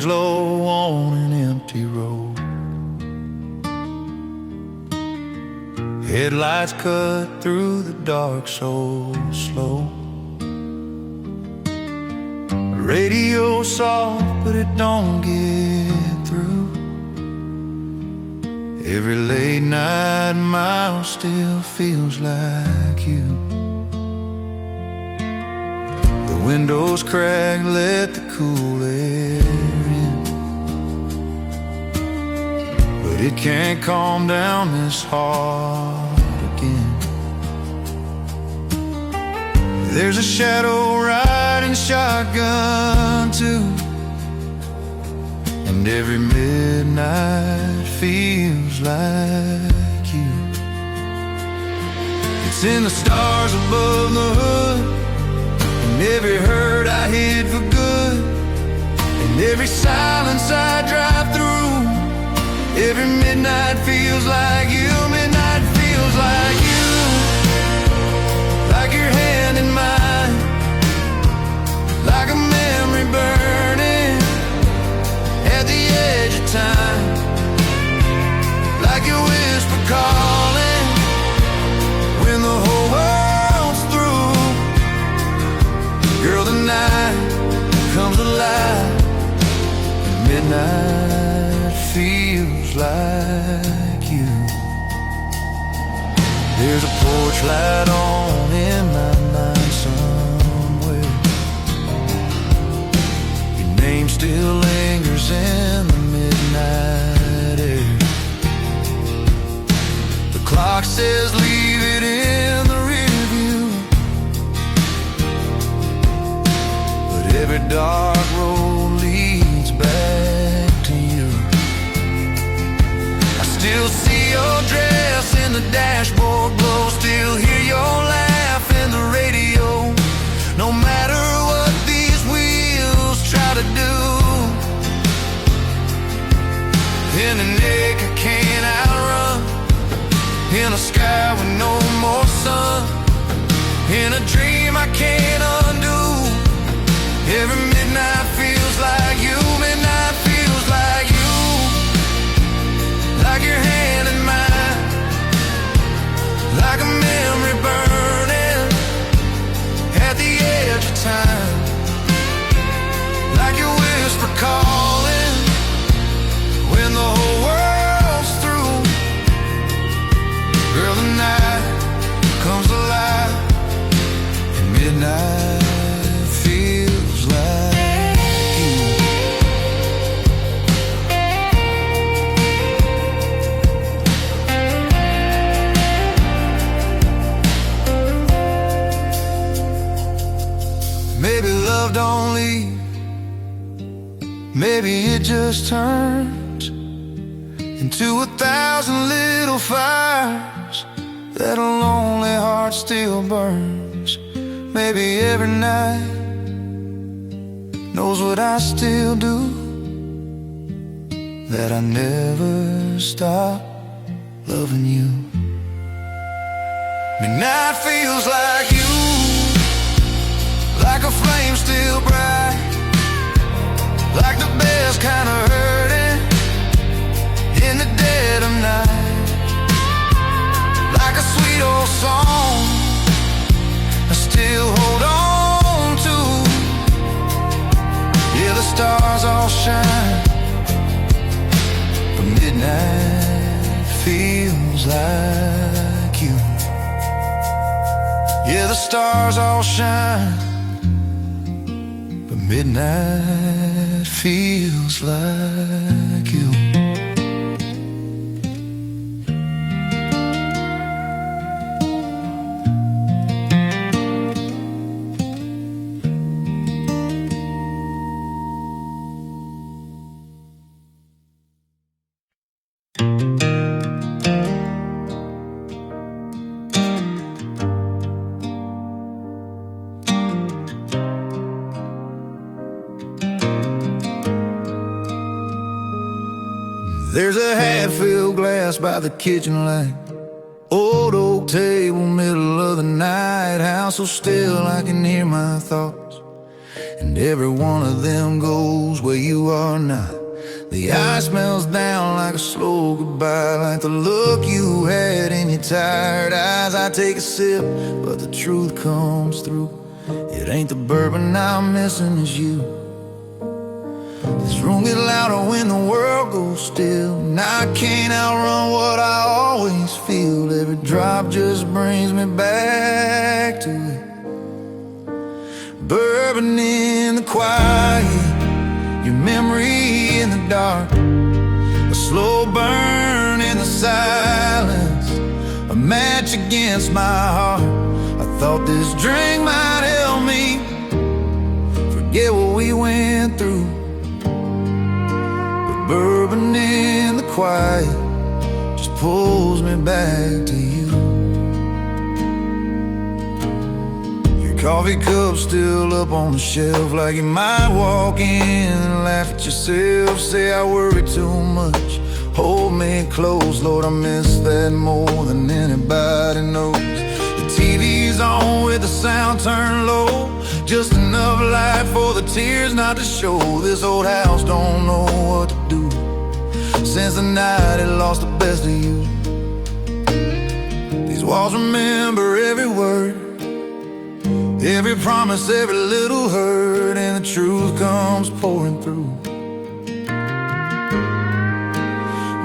hangs low on an empty road. Headlights cut through the dark so slow. Radio soft, but it don't get through. Every late night mile still feels like you. The windows crack, let the cool air in, but it can't calm down this heart again. There's a shadow riding shotgun too, and every midnight feels like you. It's in the stars above the hood, and every hurt I hid for good, and every silence I drive through. Every midnight feels like you. Midnight feels like you, like your hand in mine, like a memory burning at the edge of time, like your whisper calling when the whole world's through. Girl, the night comes alive, and midnight feels like you. There's a porch light on in my mind somewhere. Your name still lingers in the midnight air. The clock says leave it in the rear view, but every dark road leads back to you. I still see your dress in the dashboard glow, still hear your laugh in the radio. No matter what these wheels try to do, in an ache I can't outrun, in a sky with no more sun, in a dream I can't undo. Every midnight feels like you. Midnight feels like you, like your hand in mine, like a memory burning at the edge of time, like your whisper calling when the whole world's through. Girl, the night comes alive, and midnight feels like you. Maybe love don't leave, maybe it just turns into 1,000 little fires that a lonely heart still burns. Maybe every night knows what I still do, that I never stop loving you. Midnight feels like you, like a flame still bright, like the best kind of hurting in the dead of night, like a sweet old song I still hold on to. Yeah, the stars all shine, but midnight feels like you. Yeah, the stars all shine, but midnight feels like you. There's a half-filled glass by the kitchen light, old oak table, middle of the night, house so still I can hear my thoughts, and and every one of them goes where you are not. The ice melts down like a slow goodbye, like the look you had in your tired eyes. I take a sip, but the truth comes through. It ain't the bourbon I'm missing, it's you. This room gets louder when the world goes still, and I can't outrun what I always feel. Every drop just brings me back to it. Bourbon in the quiet, your memory in the dark, a slow burn in the silence, a match against my heart. I thought this drink might help me forget what we went through, but bourbon in the quiet just pulls me back to you. Coffee cup still up on the shelf, like you might walk in and laugh at yourself. Say I worry too much, hold me close. Lord, I miss that more than anybody knows. The TV's on with the sound turned low, just enough light for the tears not to show. This old house don't know what to do since the night it lost the best of you. These walls remember every word, every promise, every little hurt, and the truth comes pouring through.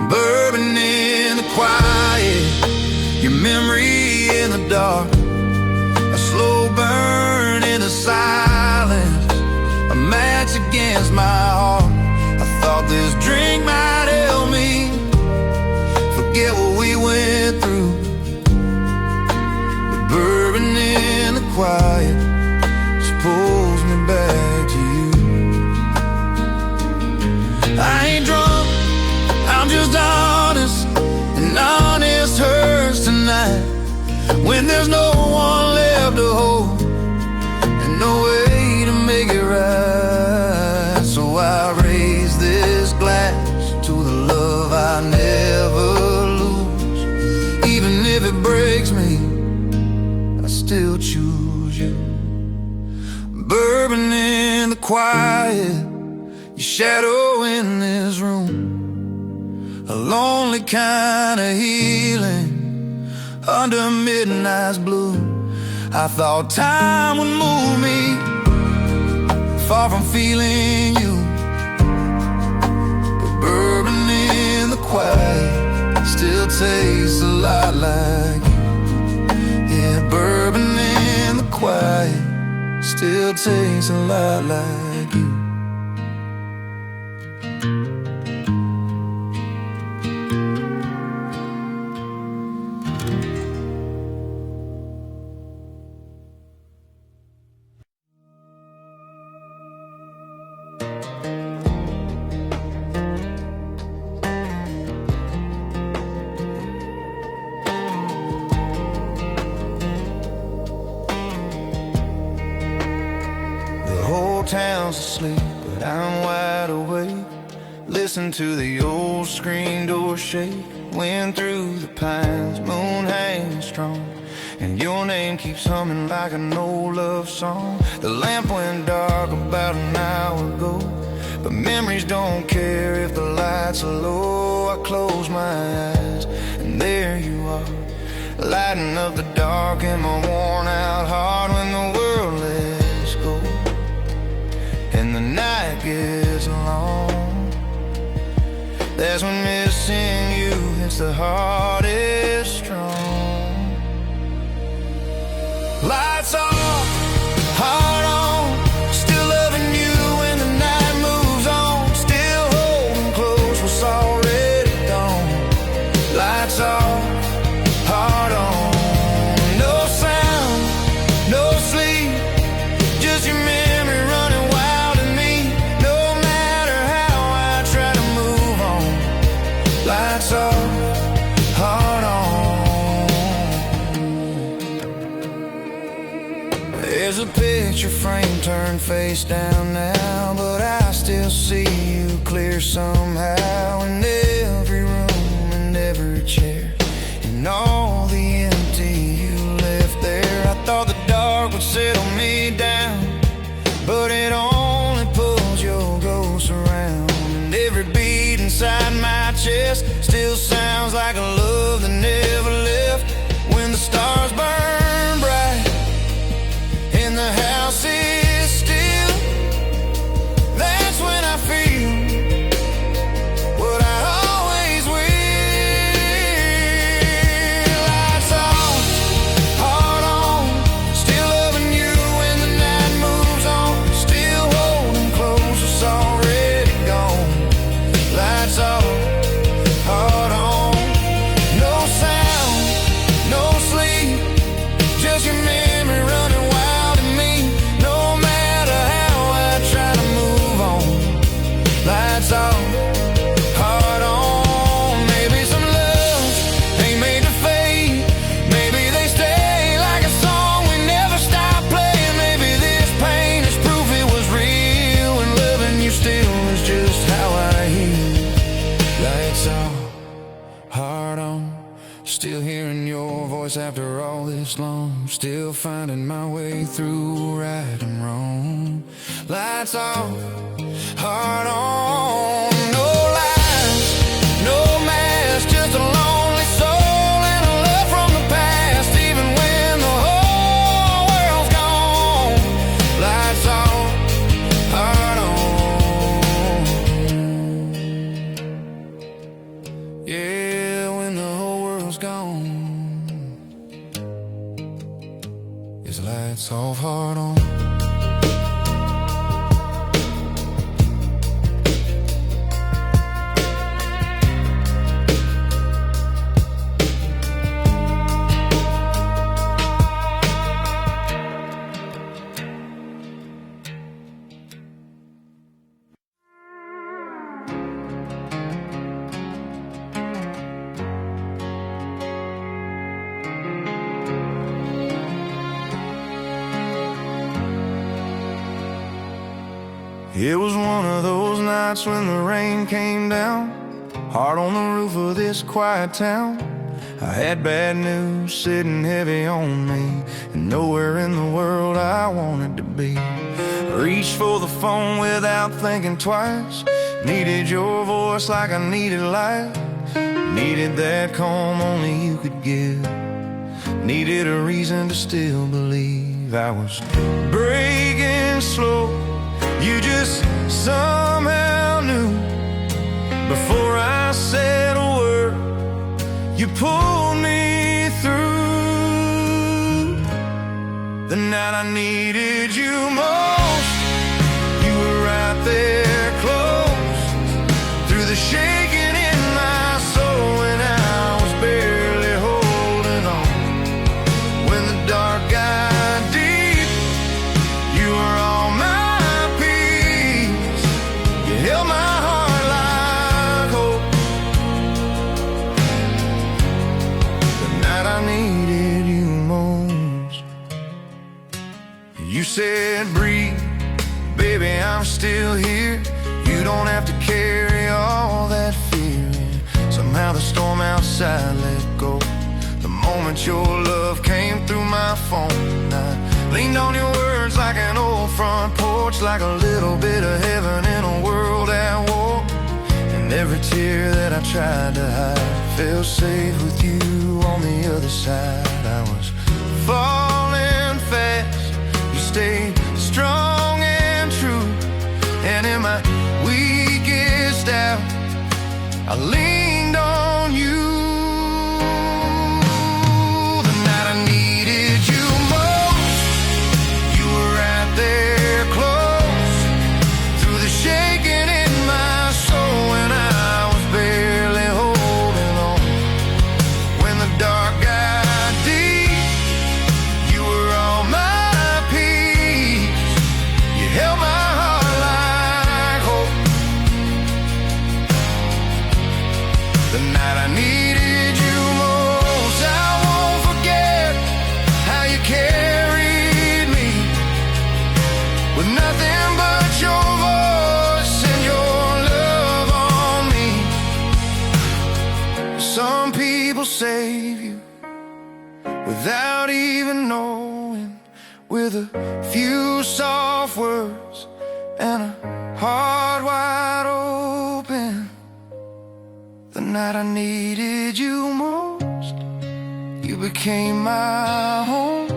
Bourbon in the quiet, your memory in the dark, a slow burn in the silence, a match against my heart. I thought this drink might help me forget what we went through, but bourbon in the quiet just pulls me back to you. I ain't drunk, I'm just honest, and honest hurts tonight when there's no one left to hold and no way to make it right. So I raise this glass to the love I never lose. Even if it breaks me, I still choose you. Bourbon in the quiet, your shadow in this room, a lonely kind of healing under midnight's blue. I thought time would move me far from feeling you, but bourbon in the quiet still tastes a lot like you. Yeah, bourbon in the quiet still tastes a lot like you. Town's asleep, but I'm wide awake. Listen to the old screen door shake. Wind through the pines, moon hangs strong, and your name keeps humming like an old love song. The lamp went dark about an hour ago, but memories don't care if the lights are low. I close my eyes, and there you are, lighting up the dark in my worn out heart. When the world lets go and the night gets long, that's when missing you hits the hardest strong. Lights off, heart on, still loving you when the night moves on, still holding close what's already gone. Lights off, heart on, no sound, no sleep, just your memory running wild in me. No matter how I try to move on, lights off, heart on. There's a picture frame turned face down now, but I still see you clear somehow, in every room and every chair, and all the empty you left there. I thought the dark would settle me down, but it only past still sounds like a love that never left. When the stars burn bright and the house is still, that's when I feel what I always will. Lights on, heart on, still loving you when the night moves on, still holding close, it's already gone. Lights off, heart on, no sound, no sleep, just your memory running wild in me. No matter how I try to move on. Lights off, heart on. Maybe some loves ain't made to fade, maybe they stay like a song we never stop playing. Maybe this pain is proof it was real, and loving you still is just how I heal. Lights off, heart on, still hearing your voice after all this long, still finding my way through right and wrong. Lights off, heart on, no lies, no mask, just a lonely soul and a love from the past, even when the whole world's gone. Lights off, heart on. Yeah, when the whole world's gone, it's lights off, heart on. It was one of those nights when the rain came down hard on the roof of this quiet town. I had bad news sitting heavy on me, and nowhere in the world I wanted to be. Reached for the phone without thinking twice, needed your voice like I needed light, needed that calm only you could give, needed a reason to still believe. I was breaking slow, you just somehow knew. Before I said a word, you pulled me through. The night I needed you most, you were right there close. Through the shaking in my soul when I was barely holding on. When the dark got deep, you were all my held my heart like hope. The night I needed you most, you said breathe, baby, I'm still here. You don't have to carry all that fear. Somehow the storm outside let go. The moment your love came through my phone, I leaned on your words like an old front porch, like a little bit of heaven in a world at war. And every tear that I tried to hide felt safe with you on the other side. I was falling fast, you stayed strong and true. And in my weakest hour, I leaned on you. The night I needed you most, you were right there close. Through the shaking in my soul when I was barely holding on. When the dark got deep, you were all my peace. You held my heart like hope. The night I needed you most, I won't forget how you carried me, with nothing but your voice and your love on me. Some people save you without even knowing, with a few soft words and a heart wide open. The night I needed you most, you became my home.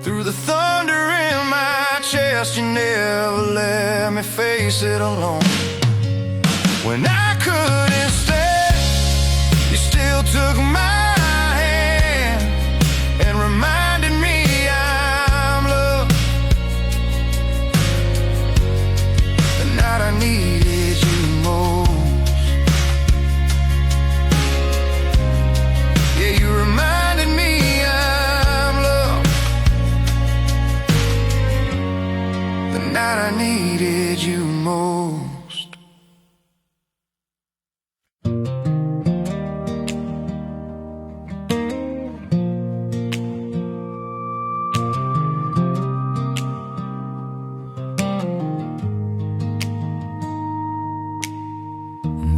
Through the thunder in my chest, you never let me face it alone. When I couldn't stay, you still took my hand and reminded me I'm loved. The night I needed you most, yeah, you reminded me I'm loved. The night I needed you most.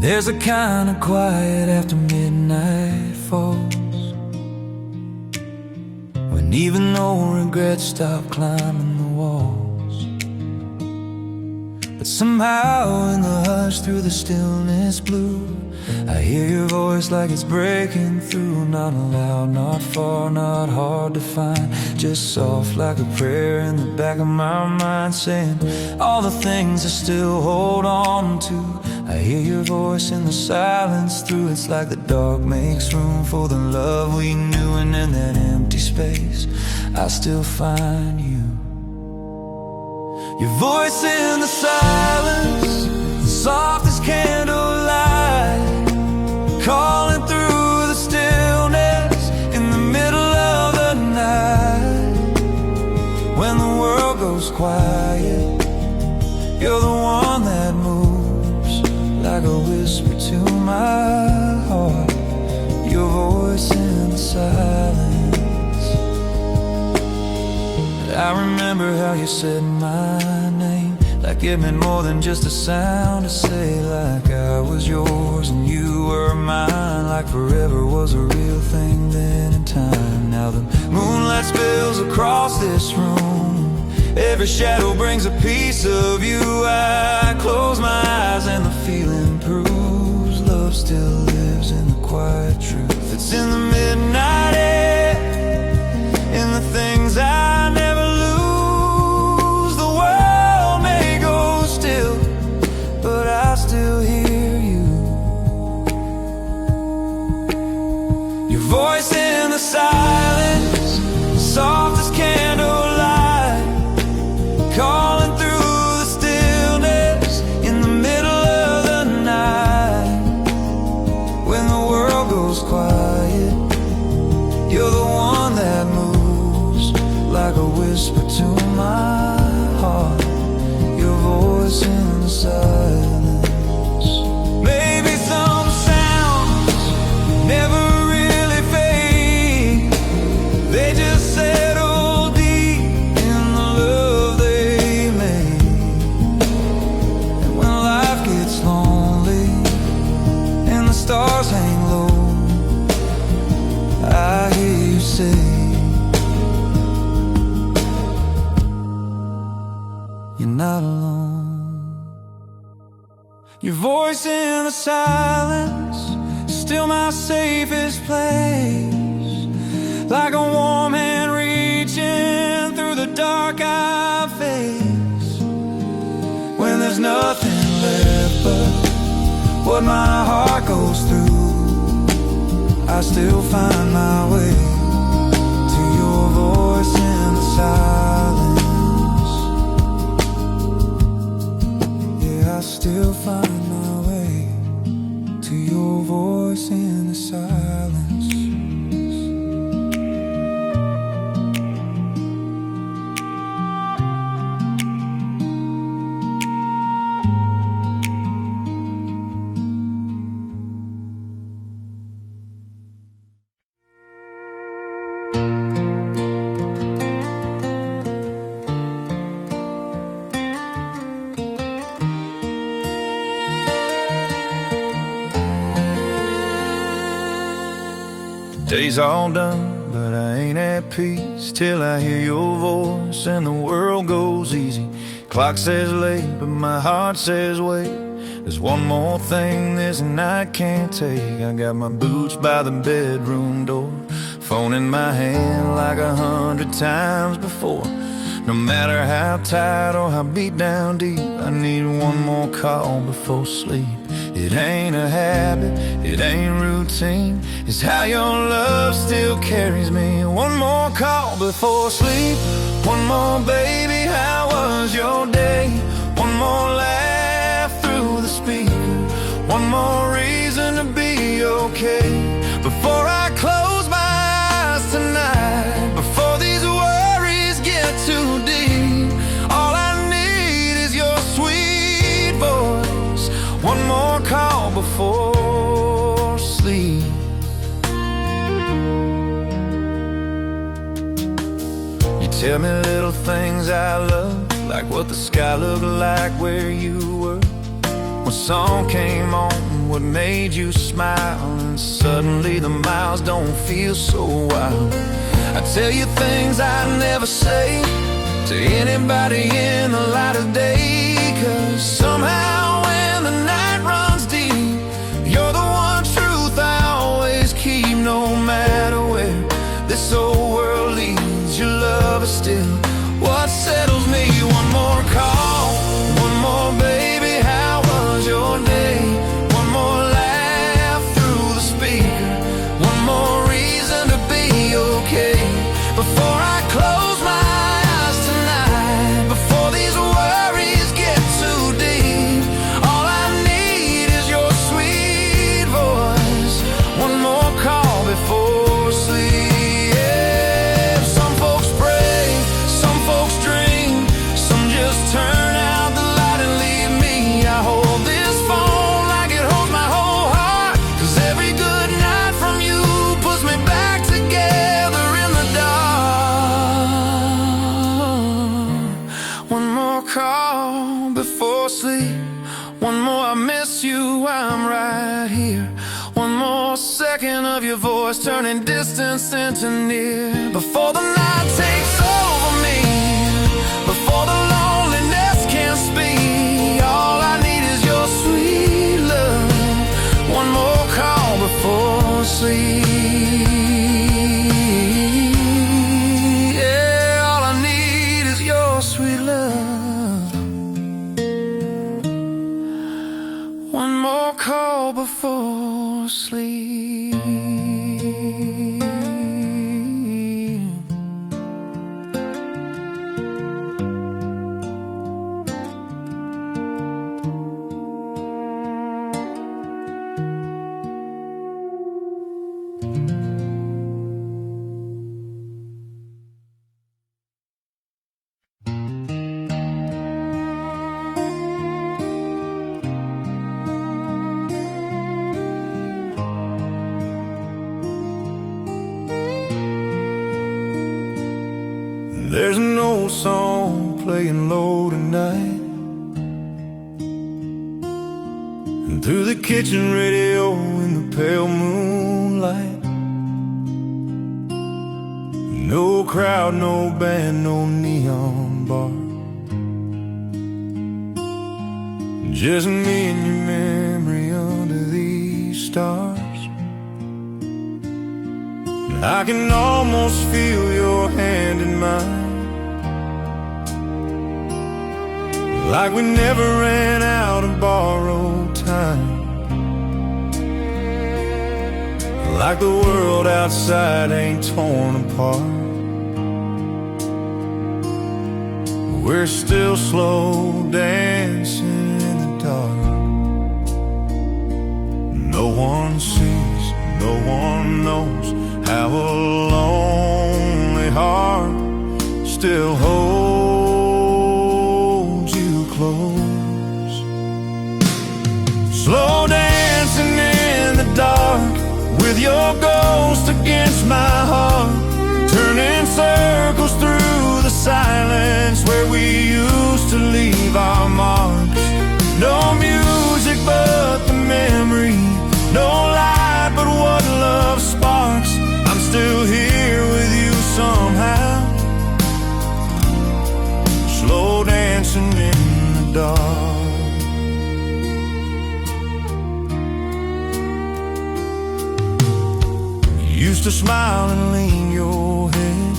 There's a kind of quiet after midnight falls, when even old regrets stop climbing the walls. But somehow in the hush, through the stillness blue, I hear your voice like it's breaking through. Not loud, not far, not hard to find, just soft like a prayer in the back of my mind, saying all the things I still hold on to. I hear your voice in the silence through. It's like the dark makes room for the love we knew, and in that empty space I still find you. Your voice in the silence, soft as candlelight, calling through the stillness in the middle of the night. When the world goes quiet, you're the one that moves like a whisper to my heart. Your voice in the silence. I remember how you said my name, like it meant more than just a sound to say. Like I was yours and you were mine, like forever was a real thing then in time. Now the moonlight spills across this room, every shadow brings a piece of you. I close my eyes and the feeling proves love still lives in the quiet truth. It's in the midnight air, in the things I never lose. The world may go still, but I still hear you. Your voice in the silence, soft as candlelight, calling through the stillness in the middle of the night. When the world goes quiet, you're the one that moves like a whisper to my heart. Your voice in the silence. Maybe some sounds never really fade, they just settle deep in the love they made. And when life gets lonely and the stars hang low, I hear you say, you're not alone. Your voice in the silence, still my safest place, like a warm hand reaching through the dark I face. When there's nothing left but what my heart goes through, I still find my way to your voice in the silence. Yeah, I still find my way to your voice in the silence. Day's all done, but I ain't at peace till I hear your voice and the world goes easy. Clock says late, but my heart says wait. There's one more thing this night can't take. I got my boots by the bedroom door, phone in my hand like 100 times before. No matter how tired or how beat down deep, I need one more call before sleep. It ain't a habit, it ain't routine, it's how your love still carries me. One more call before sleep. One more, baby, how was your day? One more laugh through the speaker, one more reason to be okay. Before I close my eyes tonight, before these worries get too deep, all I need is your sweet voice. One more call before sleep. You tell me little things I love, like what the sky looked like where you were, what song came on, what made you smile, and suddenly the miles don't feel so wild. I tell you things I never say to anybody in the light of day, 'cause somehow when the night runs deep, you're the one truth I always keep. No matter where this old world leads, your love is still what settles me. One more call, one more, baby, how was your day? One more laugh through the speaker, one more reason to be okay. Before I close my eyes tonight, before these worries get too deep, all I need is your sweet voice. One more call before sleep. Yeah, some folks pray, some folks dream, some just turn out the light and leave me. I hold this phone like it holds my whole heart, 'cause every good night from you puts me back together in the dark. One more call before sleep, one more I miss you, I'm right here. One more second of your voice turning distance into near. Before the night takes over me, before the loneliness can't speak, all I need is your sweet love. One more call before sleep. Yeah, all I need is your sweet love. One more call before sleep. There's an old song playing low tonight, and through the kitchen radio in the pale moonlight, no crowd, no band, no neon bar, just me and your memory under these stars. I can almost feel your hand in mine, like we never ran out of borrowed time, like the world outside ain't torn apart. We're still slow dancing in the dark. No one sees, no one knows how a lonely heart still holds you close. Slow dancing in the dark with your ghost against my heart, turning circles through the silence where we used to leave our marks. No music but the memory, no light but what love sparks. I'm still here with you somehow, slow dancing in the dark. to smile and lean your head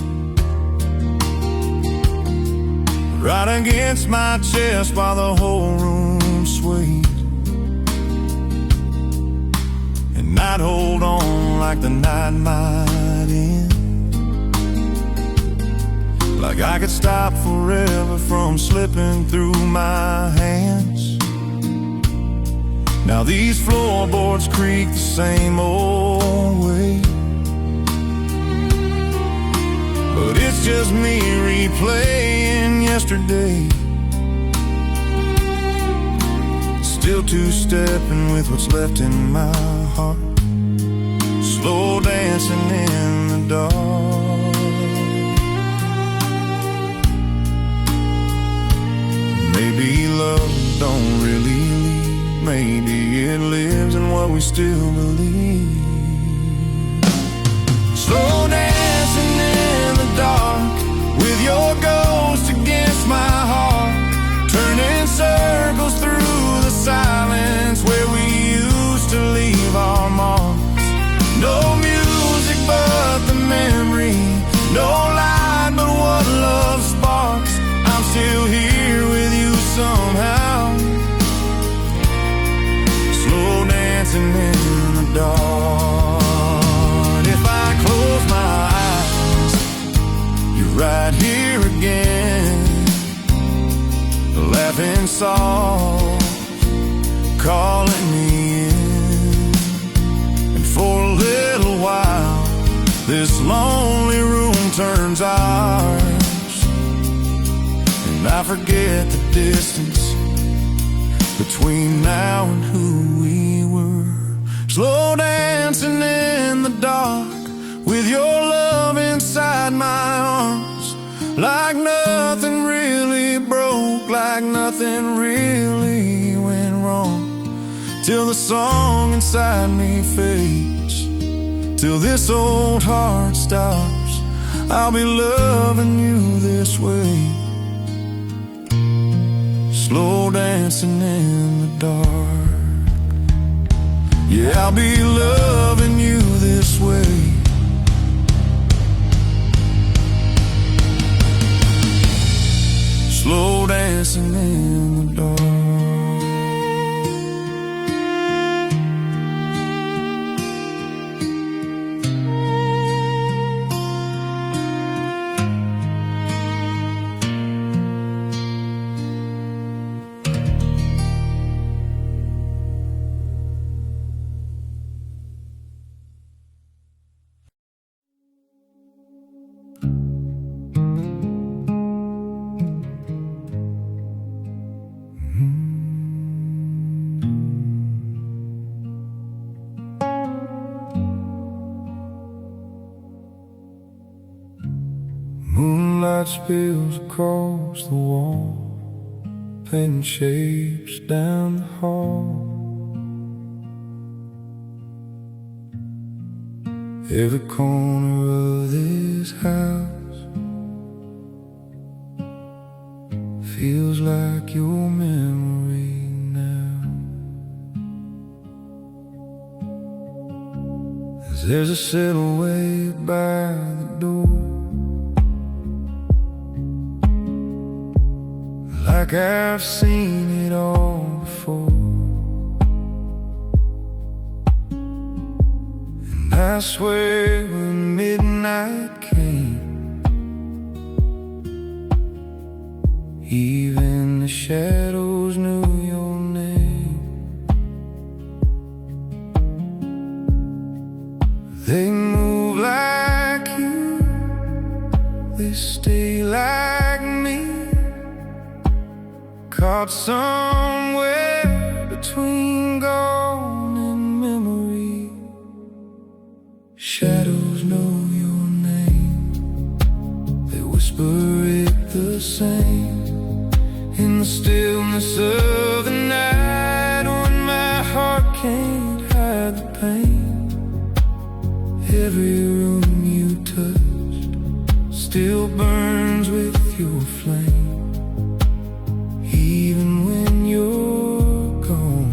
right against my chest while the whole room swayed. And I'd hold on like the night might end, like I could stop forever from slipping through my hands. Now these floorboards creak the same old way, but it's just me replaying yesterday, still two-stepping with what's left in my heart, slow dancing in the dark. Maybe love don't really leave, maybe it lives in what we still believe. Slow dancing in the dark with your ghost against my heart, turning circles through the silence where we used to leave our marks. No music but the memory, no light but what love sparks. I'm still here with you somehow, slow dancing in the dark. If I close my eyes, you're right here again, laughing soft, calling me in. And for a little while, this lonely room turns ours, and I forget the distance between now and who we were. Slow dancing in the dark with your love inside my arms, like nothing really broke, like nothing really went wrong, till the song inside me fades, till this old heart stops. I'll be loving you this way, slow dancing in the dark. Yeah, I'll be loving you this way, slow dancing in the dark. Moonlight spills across the wall, painting shapes down the hall. Every corner of this house feels like your memory now. As there's a silhouette by the door, like I've seen it all before. And I swear when midnight came, even the shadows knew your name. They move like you, they stay like me, caught somewhere between gone and memory. Shadows know your name, they whisper it the same in the stillness of the night, when my heart can't hide the pain. Every room you touched still burns with your flame, even when you're gone.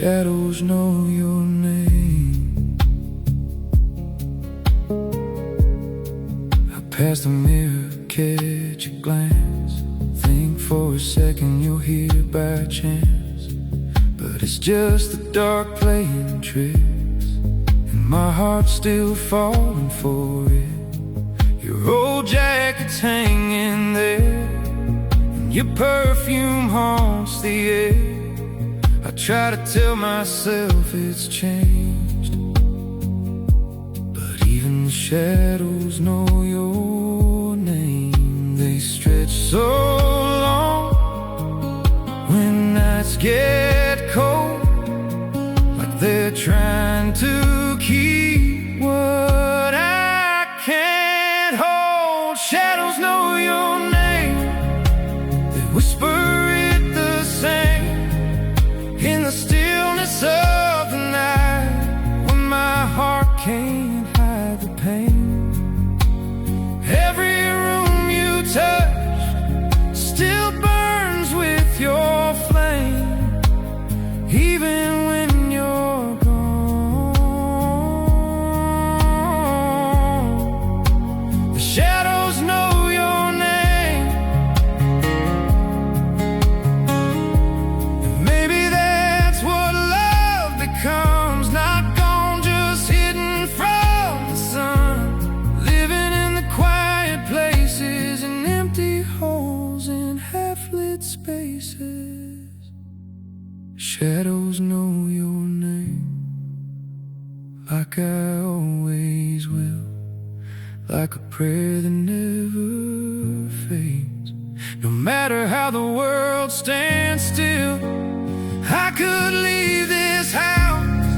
shadows know your name. I pass the mirror, catch a glance, think for a second you're here by chance. But it's just the dark playing tricks, and my heart's still falling for it. Your old jacket's hanging there, and your perfume haunts the air. I try to tell myself it's changed, but even the shadows know your name. They stretch so long when nights get cold, like they're trying to keep what I can't hold. Shadows know your name, they whisper it the same in the stillness of the night, when my heart can't hide the pain. Every room you touch still burns with your flame, even when you're gone. The shadows know your name, and maybe that's what love becomes. Not gone, just hidden from the sun, living in the quiet places and empty holes in half-lit spaces. Shadows know your name, like I always will, like a prayer that never fades. No matter how the world stands still, I could leave this house,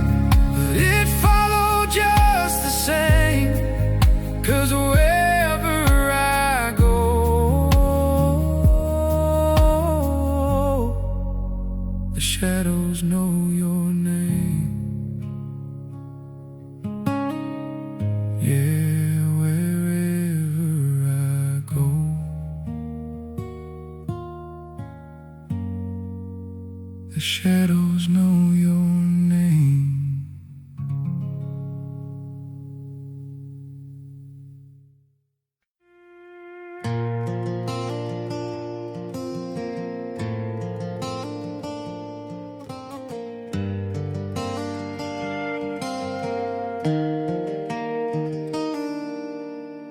but it'd follow just the same. 'Cause wherever I go, the shadows know your name. Yeah, wherever I go, the shadows know your name.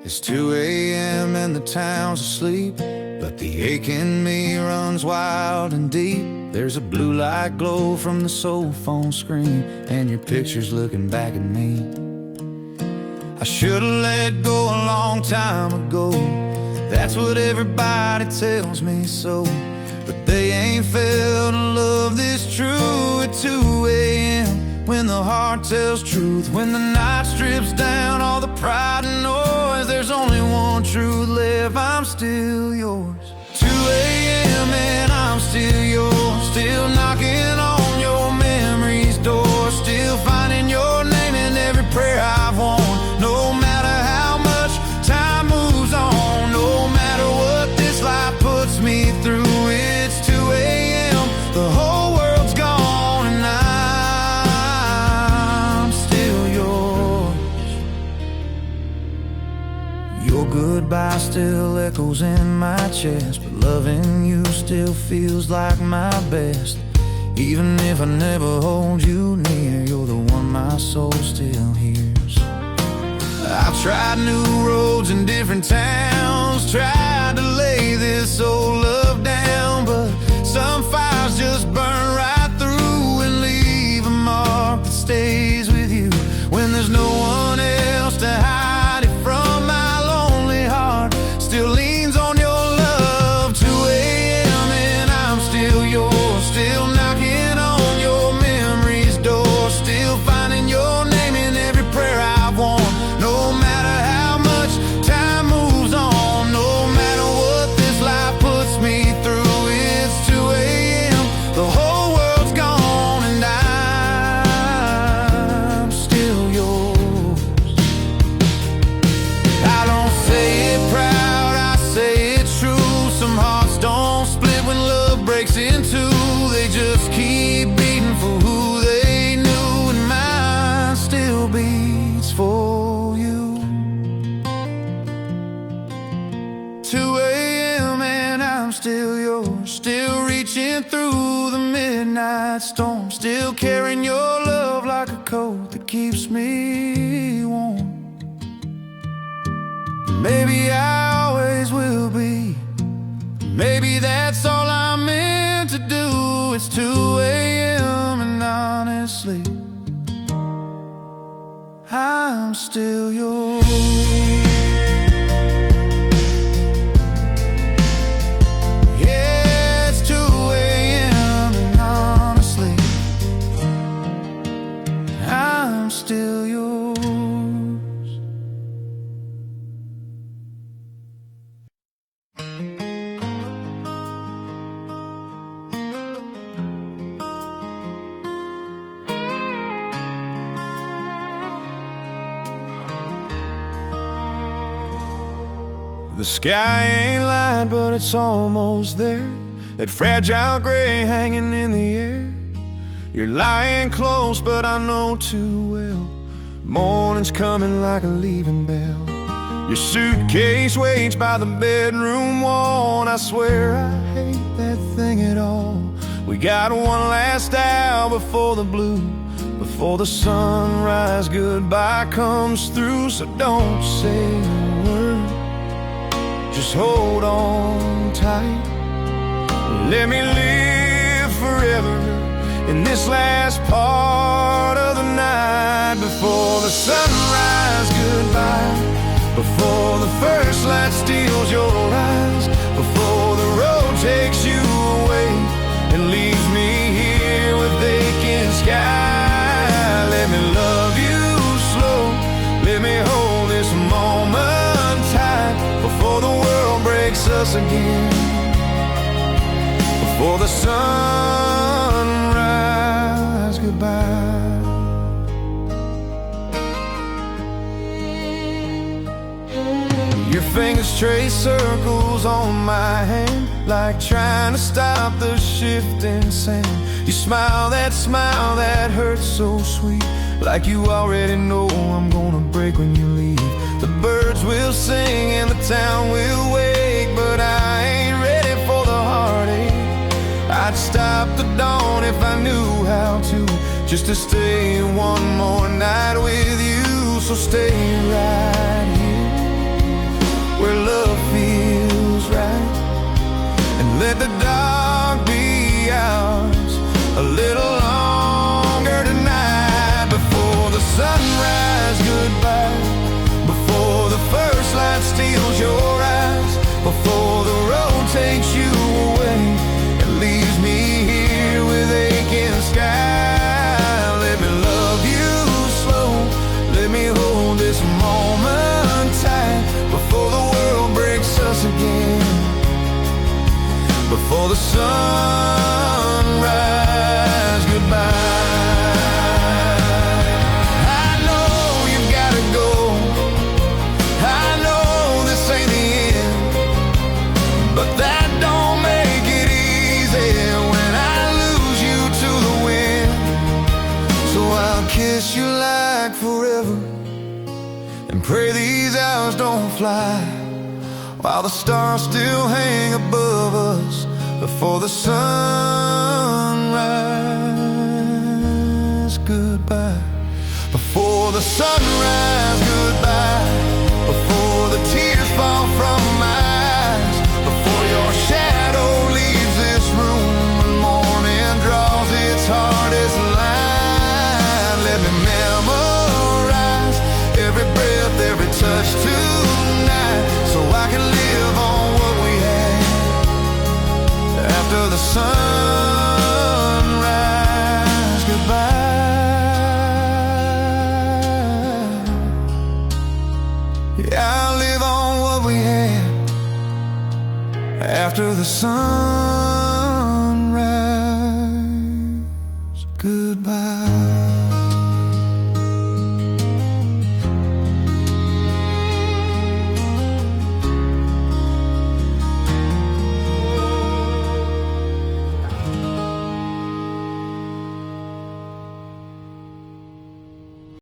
It's 2 a.m. and the town's asleep, but the ache in me runs wild and deep. There's a blue light glow from the cell phone screen, and your picture's looking back at me. I should've let go a long time ago, that's what everybody tells me so. But they ain't felt a love this true at 2 a.m. when the heart tells truth, when the night strips down all the pride and noise. There's only one truth left, I'm still yours. 2 a.m. and I'm still yours, still knocking on your memory's door, still finding your name in every prayer I've worn. No matter how much time moves on, no matter what this life puts me through, it's 2 a.m. the whole world's gone and I'm still yours. Your goodbye still echoes in my chest, but loving you still feels like my best. Even if I never hold you near, you're the one my soul still hears. I've tried new roads in different towns, tried to lay this old love down, but some fires just burn right through and leave a mark that stays with you. When there's no one else to hide it from, my lonely heart still leans on your love. 2 a.m. and I'm still yours, still knocking on your memory's door, still finding your name in every prayer I've worn. No matter how much time moves on, no matter what this life puts me through, it's 2 a.m. the whole world's gone and I'm still yours. I don't say it proud, I say it true. Some hearts don't split when love breaks in two, they just keep beating for who reaching through the midnight storm, still carrying your love like a coat that keeps me warm. Maybe I always will be. Maybe that's all I'm meant to do. It's 2 a.m. and honestly, I'm still yours. Yeah, it's 2 a.m. and honestly, I'm still yours. The sky ain't light, but it's almost there. That fragile gray hanging in the air. You're lying close, but I know too well morning's coming like a leaving bell. Your suitcase waits by the bedroom wall, and I swear I hate that thing at all. We got one last hour before the blue, before the sunrise goodbye comes through. So don't say a word, just hold on tight. Let me live forever in this last part of the night. Before the sunrise goodbye, before the first light steals your eyes, before the road takes you away and leaves me here with vacant sky. Let me love you slow, let me hold this moment tight, before the world breaks us again, before the sunrise goodbye. Your fingers trace circles on my hand, like trying to stop the shifting sand. You smile that hurts so sweet, like you already know I'm gonna break when you leave. The birds will sing and the town will wake, but I ain't ready for the heartache. I'd stop the dawn if I knew how to, just to stay one more night with you. So stay right here where love feels right, and let the dark be ours a little longer tonight. Before the sunrise goodbye, before the first light steals your eyes, before the road takes you away and leaves me here with aching sky. Let me love you slow, let me hold this moment tight, before the world breaks us again, before the sunrise goodbye. But that don't make it easy when I lose you to the wind. So I'll kiss you like forever and pray these hours don't fly, while the stars still hang above us, before the sunrise goodbye. Before the sunrise goodbye, before the tears fall from my eyes, before your shadow leaves this room and morning draws its hardest line. Let me memorize every breath, every touch tonight, so I can live on what we had after the sunrise goodbye. Yeah, I'll live on what we had after the sun.